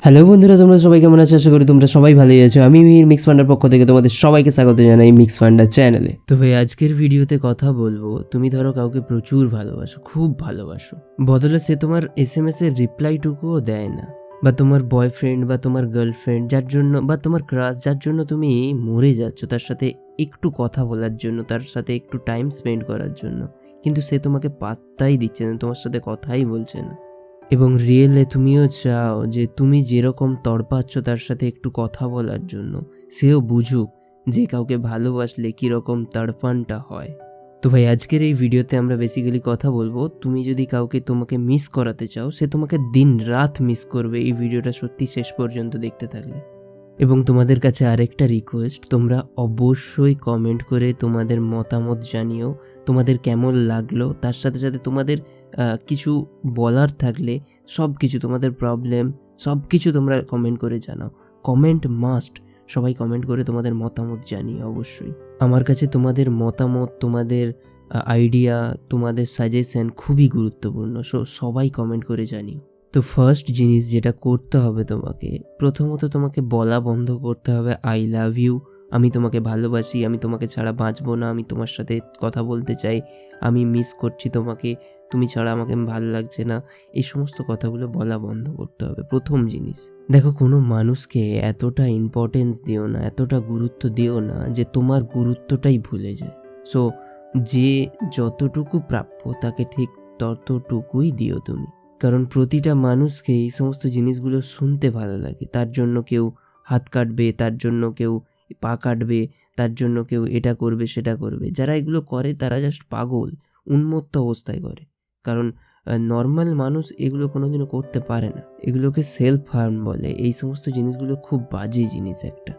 Hello বন্ধুরা, তোমরা সবাই কেমন আছো? আশা করি তোমরা সবাই ভালোই আছো। আমি মিহির মিক্স ফান্ডার পক্ষ থেকে তোমাদের সবাইকে স্বাগত জানাই মিক্স ফান্ডার চ্যানেলে। তো ভাই, আজকের ভিডিওতে কথা বলবো, তুমি ধরো কাউকে প্রচুর ভালোবাসো, খুব ভালোবাসো, বদলে সে তোমার SMS এর রিপ্লাইটুকুও দেয় না, বা তোমার বয়ফ্রেন্ড বা তোমার গার্লফ্রেন্ড যার জন্য, বা তোমার ক্রাশ যার জন্য তুমি মরে যাচ্ছ তার সাথে একটু কথা বলার জন্য, তার সাথে একটু টাইম স্পেন্ড করার জন্য, কিন্তু সে তোমাকে পাত্তাই দিচ্ছে না, তোমার সাথে কথাই বলছে না। এবং রিয়েলে তুমিও চাও যে তুমি যেরকম তড়পাচ্ছ তার সাথে একটু কথা বলার জন্য, সেও বুঝুক যে কাউকে ভালোবাসলে কীরকম তড়পানটা হয়। তো ভাই, আজকের এই ভিডিওতে আমরা বেসিক্যালি কথা বলবো, তুমি যদি কাউকে তোমাকে মিস করাতে চাও, সে তোমাকে দিন রাত মিস করবে এই ভিডিওটা সত্যি শেষ পর্যন্ত দেখতে থাকলে। এবং তোমাদের কাছে আরেকটা রিকোয়েস্ট, তোমরা অবশ্যই কমেন্ট করে তোমাদের মতামত জানিও, তোমাদের কেমন লাগলো। তার সাথে সাথে তোমাদের কিছু বলার থাকলে সব কিছু, তোমাদের প্রবলেম সব কিছু তোমরা কমেন্ট করে জানাও। কমেন্ট মাস্ট, সবাই কমেন্ট করে তোমাদের মতামত জানিও অবশ্যই। আমার কাছে তোমাদের মতামত, তোমাদের আইডিয়া, তোমাদের সাজেশন খুবই গুরুত্বপূর্ণ। সবাই কমেন্ট করে জানিও। তো ফার্স্ট জিনিস যেটা করতে হবে তোমাকে, প্রথমত তোমাকে বলা বন্ধ করতে হবে আই লাভ ইউ, আমি তোমাকে ভালোবাসি, আমি তোমাকে ছাড়া বাঁচবো না, আমি তোমার সাথে কথা বলতে চাই, আমি মিস করছি তোমাকে, তুমি ছাড়া আমাকে ভালো লাগছে না, এই সমস্ত কথাগুলো বলা বন্ধ করতে হবে প্রথম জিনিস। দেখো, কোনো মানুষকে এতটা ইম্পর্টেন্স দিও না, এতটা গুরুত্ব দিও না যে তোমার গুরুত্বটাই ভুলে যায়। সো যে যতটুকু প্রাপ্য তাকে ঠিক ততটুকুই দিও তুমি। কারণ প্রতিটা মানুষকে এই সমস্ত জিনিসগুলো শুনতে ভালো লাগে। তার জন্য কেউ হাত কাটবে, তার জন্য কেউ পা কাটবে, তার জন্য কেউ এটা করবে সেটা করবে। যারা এগুলো করে তারা জাস্ট পাগল, উন্মত্ত অবস্থায় করে। কারণ নর্মাল মানুষ এগুলো কোনোদিনও করতে পারে না। এগুলোকে সেলফ হার্ম বলে। এই সমস্ত জিনিসগুলো খুব বাজে জিনিস একটা।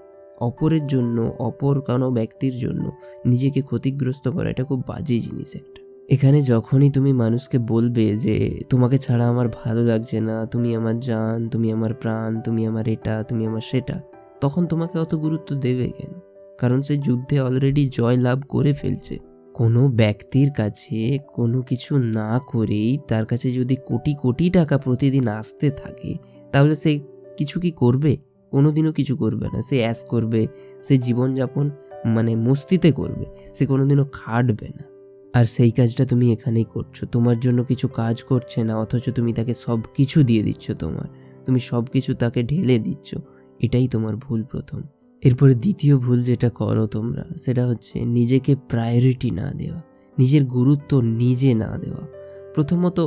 অপরের জন্য, অপর কোনো ব্যক্তির জন্য নিজেকে ক্ষতিগ্রস্ত করা, এটা খুব বাজে জিনিস একটা। এখানে যখনই তুমি মানুষকে বলবে যে তোমাকে ছাড়া আমার ভালো লাগছে না, তুমি আমার জান, তুমি আমার প্রাণ, তুমি আমার এটা, তুমি আমার সেটা, তখন তোমাকে অত গুরুত্ব দেবে কেন? কারণ সে যুদ্ধে অলরেডি জয় লাভ করে ফেলছে। কোনো ব্যক্তির কাছে কোনো কিছু না করেই তার কাছে যদি কোটি কোটি টাকা প্রতিদিন আসতে থাকে, তাহলে সে কিছু কি করবে? কোনোদিনও কিছু করবে না। সে অ্যাশ করবে, সে জীবনযাপন মস্তিতে করবে, সে কোনোদিনও খাটবে না। আর সেই কাজটা তুমি এখানেই করছো। তোমার জন্য কিছু কাজ করছে না, অথচ তুমি তাকে সব কিছু দিয়ে দিচ্ছ। তুমি সব কিছু তাকে ঢেলে দিচ্ছ। এটাই তোমার ভুল প্রথম। এরপরে দ্বিতীয় ভুল যেটা করো তোমরা, সেটা হচ্ছে নিজেকে প্রায়োরিটি না দেওয়া, নিজের গুরুত্ব নিজে না দেওয়া। প্রথমত,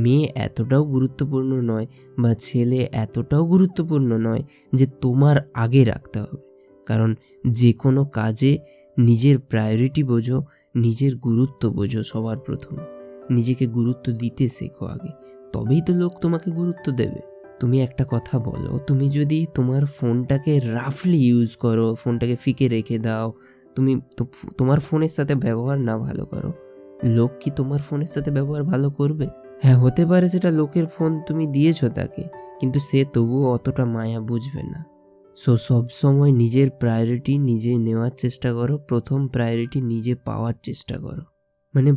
মেয়ে এতটাও গুরুত্বপূর্ণ নয় বা ছেলে এতটাও গুরুত্বপূর্ণ নয় যে তোমার আগে রাখতে হবে। কারণ যে কোনো কাজে নিজের প্রায়োরিটি বোঝো, নিজের গুরুত্ব বোঝো। সবার প্রথম নিজেকে গুরুত্ব দিতে শেখো আগে, তবেই তো লোক তোমাকে গুরুত্ব দেবে। তুমি একটা কথা বলো, তুমি যদি তোমার ফোনটাকে রাফলি ইউজ করো, ফোনটাকে ফিকে রেখে দাও, তুমি তোমার ফোনের সাথে ব্যবহার না ভালো করো, লোক কি তোমার ফোনের সাথে ব্যবহার ভালো করবে? হ্যাঁ, হতে পারে সেটা লোকের ফোন, তুমি দিয়েছো তাকে, কিন্তু সে তবুও অতটা মায়া বুঝবে না। সো সবসময় নিজের প্রায়োরিটি নিজে নেওয়ার চেষ্টা করো। প্রথম প্রায়োরিটি নিজে পাওয়ার চেষ্টা করো।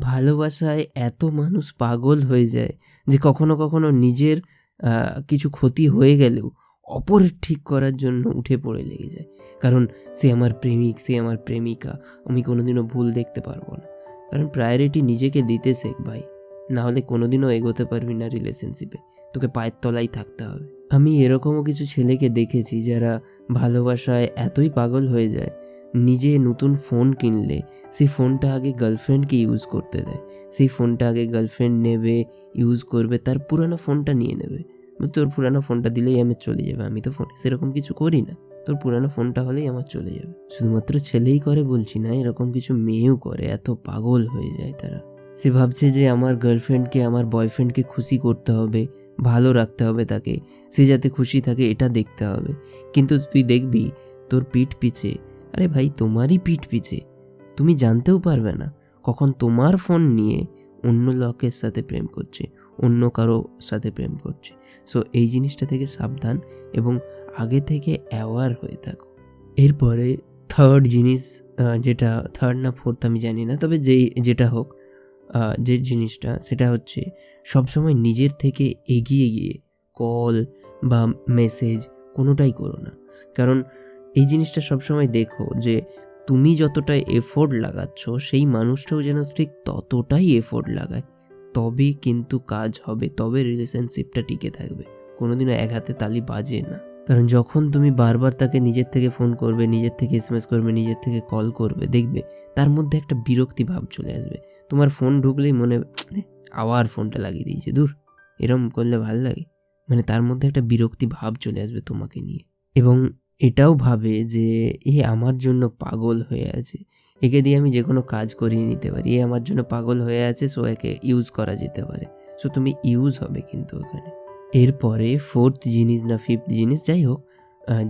ভালোবাসায় এত মানুষ পাগল হয়ে যায় যে কখনো কখনো নিজের কিছু ক্ষতি হয়ে গেলেও অপরের ঠিক করার জন্য উঠে পড়ে লেগে যায়। কারণ সে আমার প্রেমিক, সে আমার প্রেমিকা, আমি কোনোদিনও ভুল দেখতে পারবো না। কারণ প্রায়োরিটি নিজেকে দিতে শেখ ভাই, নাহলে কোনোদিনও এগোতে পারবি না রিলেশনশিপে। তোকে পায়ের তলায় থাকতে হবে। আমি এরকমও কিছু ছেলেকে দেখেছি যারা ভালোবাসায় এতই পাগল হয়ে যায়, নিজে নতুন ফোন কিনলে সেই ফোনটা আগে গার্লফ্রেন্ডকে ইউজ করতে দেয়। সেই ফোনটা আগে গার্লফ্রেন্ড নেবে, ইউজ করবে, তার পুরানো ফোনটা নিয়ে নেবে। তোর পুরানো ফোনটা দিলেই আমার চলে যাবে, আমি তো ফোনে সেরকম কিছু করি না, তোর পুরানো ফোনটা হলেই আমার চলে যাবে। শুধুমাত্র ছেলেই করে বলছি না, এরকম কিছু মেয়েও করে। এত পাগল হয়ে যায় তারা। সে ভাবছে যে আমার গার্লফ্রেন্ডকে, আমার বয়ফ্রেন্ডকে খুশি করতে হবে, ভালো রাখতে হবে তাকে, সে যাতে খুশি থাকে এটা দেখতে হবে। কিন্তু তুই দেখবি তোর পিঠ পিছে, আরে ভাই তোমারই পিঠ পিছে, তুমি জানতেও পারবে না কখন তোমার ফোন নিয়ে অন্য লোকের সাথে প্রেম করছে, অন্য কারো সাথে প্রেম করছে। সো এই জিনিসটা থেকে সাবধান এবং আগে থেকে অ্যাওয়ার হয়ে থাকো। এরপরে থার্ড জিনিস, যেটা থার্ড না ফোর্থ আমি জানি না, তবে যেটা হোক, যে জিনিসটা সেটা হচ্ছে সবসময় নিজের থেকে এগিয়ে গিয়ে কল, বা মেসেজ কোনোটাই করো না। কারণ এই জিনিসটা সবসময় দেখো যে তুমি যতটা এফোর্ট লাগাচ্ছ সেই মানুষটাও যেন ঠিক ততটাই এফোর্ট লাগায়, তবে কিন্তু কাজ হবে, তবে রিলেশনশিপটা টিকে থাকবে। কোনোদিনও এক হাতে তালি বাজে না। কারণ যখন তুমি বারবার তাকে নিজের থেকে ফোন করবে, নিজের থেকে এসএমএস করবে, নিজের থেকে কল করবে, দেখবে তার মধ্যে একটা বিরক্তি ভাব চলে আসবে। তোমার ফোন ঢুকলেই মনে আবার ফোনটা লাগিয়ে দিয়েছে, দূর, এরম করলে ভাল লাগে, মানে তার মধ্যে একটা বিরক্তি ভাব চলে আসবে তোমাকে নিয়ে। এবং এটাও ভাবে যে এ আমার জন্য পাগল হয়ে আছে, একে দিয়ে আমি যে কোনো কাজ করিয়ে নিতে পারি, এ আমার জন্য পাগল হয়ে আছে, সো একে ইউজ করা যেতে পারে। সো তুমি ইউজ হবে কিন্তু ওখানে। এরপরে ফোর্থ জিনিস না ফিফথ জিনিস, যাই হোক,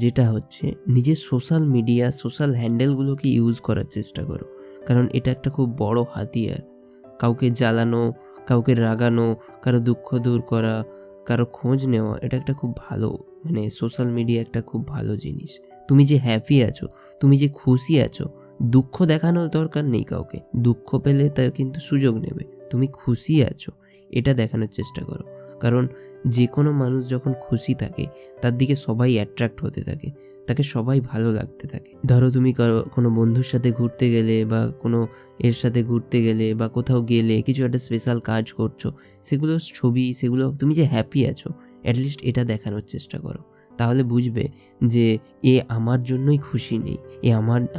যেটা হচ্ছে নিজের সোশ্যাল মিডিয়া, সোশ্যাল হ্যান্ডেলগুলোকে ইউজ করার চেষ্টা করো। কারণ এটা একটা খুব বড় হাতিয়ার। কাউকে জ্বালানো, কাউকে রাগানো, কারো দুঃখ দূর করা, কারো খোঁজ নেওয়া, এটা একটা খুব ভালো, মানে সোশ্যাল মিডিয়া একটা খুব ভালো জিনিস। তুমি যে হ্যাপি আছো, তুমি যে খুশি আছো, দুঃখ দেখানোর দরকার নেই কাউকে। দুঃখ পেলে তার কিন্তু সুযোগ নেবে। তুমি খুশি আছো এটা দেখানোর চেষ্টা করো। কারণ যে কোনো মানুষ যখন খুশি থাকে তার দিকে সবাই অ্যাট্রাক্ট হতে থাকে, তাকে সবাই ভালো লাগতে থাকে। ধরো তুমি কোনো বন্ধুর সাথে ঘুরতে গেলে বা কোনো এর সাথে ঘুরতে গেলে বা কোথাও গেলে কিছু একটা স্পেশাল কাজ করছো, সেগুলোর ছবি, সেগুলো তুমি যে হ্যাপি আছো অ্যাটলিস্ট এটা দেখানোর চেষ্টা করো। তাহলে বুঝবে যে এ আমার জন্যই খুশি নেই,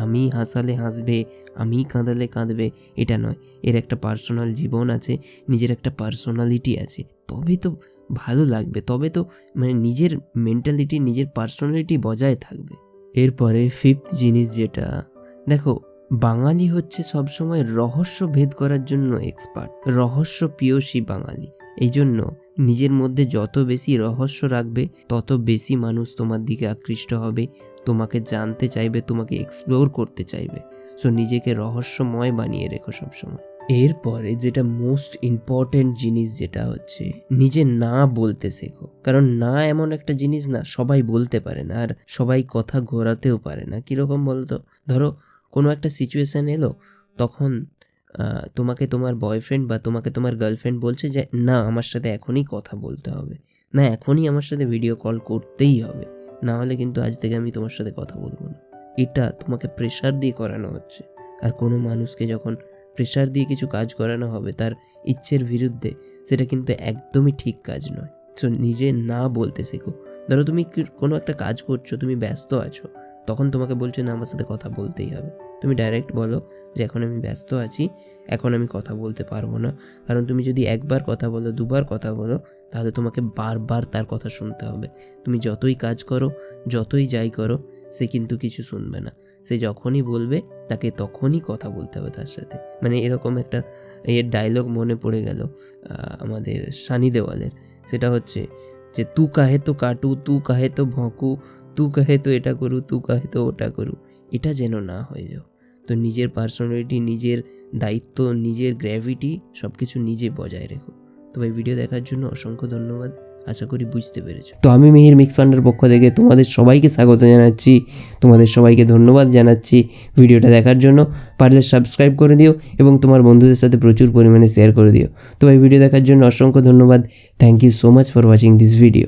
আমি হাসালে হাসবে, আমি কাঁদালে কাঁদবে, এটা নয়। এর একটা পার্সোনাল জীবন আছে, নিজের একটা পার্সোনালিটি আছে, তবে তো ভালো লাগবে, তবে তো মানে নিজের মেন্টালিটি, নিজের পার্সোনালিটি বজায় থাকবে। এরপরে ফিফথ জিনিস যেটা, দেখো বাঙালি হচ্ছে সবসময় রহস্য ভেদ করার জন্য এক্সপার্ট, রহস্য পিয়সী বাঙালি। এই জন্য নিজের মধ্যে যত বেশি রহস্য রাখবে তত বেশি মানুষ তোমার দিকে আকৃষ্ট হবে, তোমাকে জানতে চাইবে, তোমাকে এক্সপ্লোর করতে চাইবে। সো নিজেকে রহস্যময় বানিয়ে রেখো সবসময়। এরপরে যেটা মোস্ট ইম্পর্টেন্ট জিনিস, যেটা হচ্ছে নিজে না বলতে শেখো। কারণ না এমন একটা জিনিস না, সবাই বলতে পারে না, আর সবাই কথা ঘোরাতেও পারে না। কীরকম বলতো, ধরো কোনো একটা সিচুয়েশান এলো, তখন তোমাকে তোমার বয়ফ্রেন্ড বা তোমাকে তোমার গার্লফ্রেন্ড বলছে যে না আমার সাথে এখনই কথা বলতে হবে, না এখনই আমার সাথে ভিডিও কল করতেই হবে, না হলে কিন্তু আজ থেকে আমি তোমার সাথে কথা বলবো না। এটা তোমাকে প্রেশার দিয়ে করানো হচ্ছে। আর কোনো মানুষকে যখন প্রেশার দিয়ে কিছু কাজ করানো হবে তার ইচ্ছের বিরুদ্ধে, সেটা কিন্তু একদমই ঠিক কাজ নয়। সো নিজে না বলতে শেখো। ধরো তুমি কোনো একটা কাজ করছো, তুমি ব্যস্ত আছো, তখন তোমাকে বলছে না আমার সাথে কথা বলতেই হবে, তুমি ডাইরেক্ট বলো যে এখন আমি ব্যস্ত আছি, এখন আমি কথা বলতে পারবো না। কারণ তুমি যদি একবার কথা বলো, দুবার কথা বলো, তাহলে তোমাকে বারবার তার কথা শুনতে হবে। তুমি যতই কাজ করো, যতই যাই করো, সে কিন্তু কিছু শুনবে না। সে যখনই বলবে তাকে তখনই কথা বলতে হবে তার সাথে। মানে এরকম একটা এর ডায়লগ মনে পড়ে গেল আমাদের সানি দেওয়ালের, সেটা হচ্ছে যে তু কাহে তো কাটু, তু কাহে তো ভঁকু, তু কাহে তো এটা করু, তু কাহে তো ওটা করু। এটা যেন না হয়ে যাও। তো নিজের পার্সোনালিটি, নিজের দায়িত্ব, নিজের গ্র্যাভিটি সব কিছু নিজে বজায় রেখো। তো ভাই ভিডিও দেখার জন্য অসংখ্য ধন্যবাদ, আশা করি বুঝতে পেরেছো। তো আমি মিহির মিক্স ফান্ডার পক্ষ থেকে তোমাদের সবাইকে স্বাগত জানাচ্ছি, তোমাদের সবাইকে ধন্যবাদ জানাচ্ছি ভিডিওটা দেখার জন্য। পারলে সাবস্ক্রাইব করে দিও এবং তোমার বন্ধুদের সাথে প্রচুর পরিমাণে শেয়ার করে দিও। তো ভাই ভিডিও দেখার জন্য অসংখ্য ধন্যবাদ। Thank you so much for watching this video.